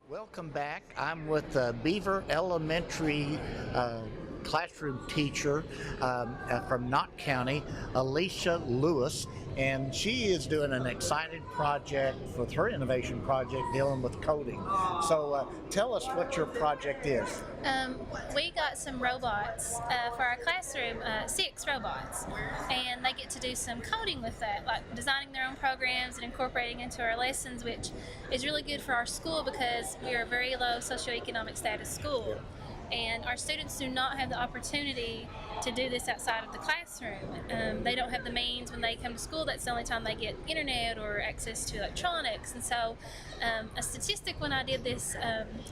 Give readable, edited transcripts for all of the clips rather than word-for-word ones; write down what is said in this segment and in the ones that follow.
Welcome back. I'm with Beaver Elementary classroom teacher from Knott County, Elisha Lewis, and she is doing an exciting project with her innovation project dealing with coding. So tell us what your project is. We got some robots for our classroom, 6 robots, and they get to do some coding with that, like designing their own programs and incorporating into our lessons, which is really good for our school because we are a very low socioeconomic status school. And our students do not have the opportunity to do this outside of the classroom. They don't have the means when they come to school. That's the only time they get internet or access to electronics. And so a statistic when I did this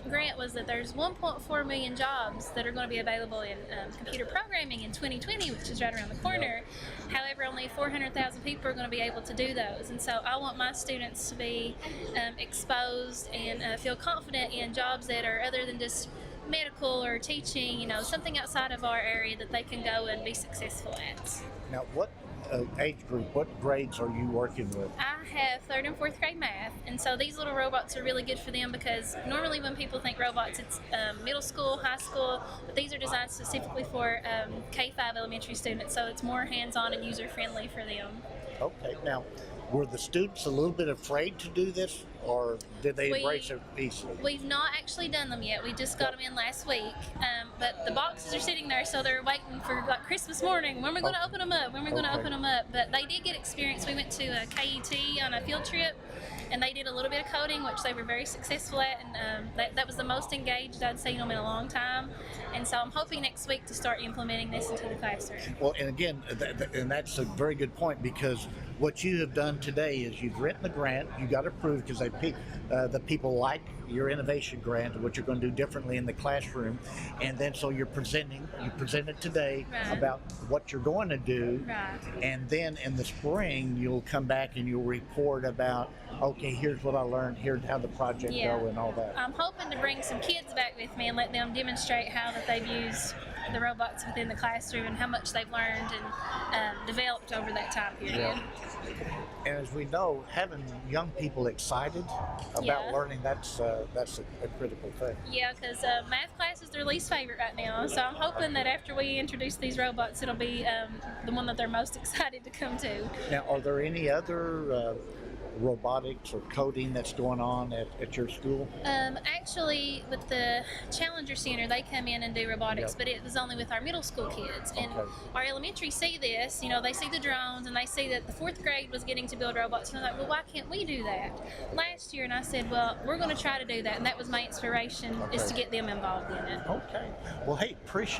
grant was that there's 1.4 million jobs that are going to be available in computer programming in 2020, which is right around the corner. However, only 400,000 people are going to be able to do those. And so I want my students to be exposed and feel confident in jobs that are other than just medical or teaching, something outside of our area that they can go and be successful at. Now, what age group, what grades are you working with? I have 3rd and 4th grade math, and so these little robots are really good for them because normally when people think robots, it's middle school, high school, but these are designed specifically for K-5 elementary students, so it's more hands-on and user-friendly for them. Okay, now, were the students a little bit afraid to do this, or did they embrace it easily? We've not actually done them yet. We just got them in last week, but the boxes are sitting there, so they're waiting for like Christmas morning. When are we going to open them up? When are we going to open them up? But they did get experience. We went to a KUT on a field trip, and they did a little bit of coding, which they were very successful at, and that was the most engaged I'd seen them in a long time. And so I'm hoping next week to start implementing this into the classroom. Well, and again, and that's a very good point, because what you have done today is you've written the grant, you got approved because the people like your innovation grant, what you're going to do differently in the classroom, and then so you presented today about what you're going to do, and then in the spring you'll come back and you'll report about, okay, here's what I learned, here's how the project go and all that. I'm hoping to bring some kids back with me and let them demonstrate how that they've used the robots within the classroom and how much they've learned and developed over that time period. And as we know, having young people excited about learning, that's a critical thing. Yeah, because math class is their least favorite right now. So I'm hoping that after we introduce these robots, it'll be the one that they're most excited to come to. Now, are there any other robotics or coding that's going on at your school? Actually, with the Challenger Center, they come in and do robotics, but it was only with our middle school kids. And our elementary see this, they see the drones, and they see that the 4th grade was getting to build robots. And they're like, well, why can't we do that? Last year, and I said, well, we're going to try to do that. And that was my inspiration, is to get them involved in it. Okay. Well, hey, appreciate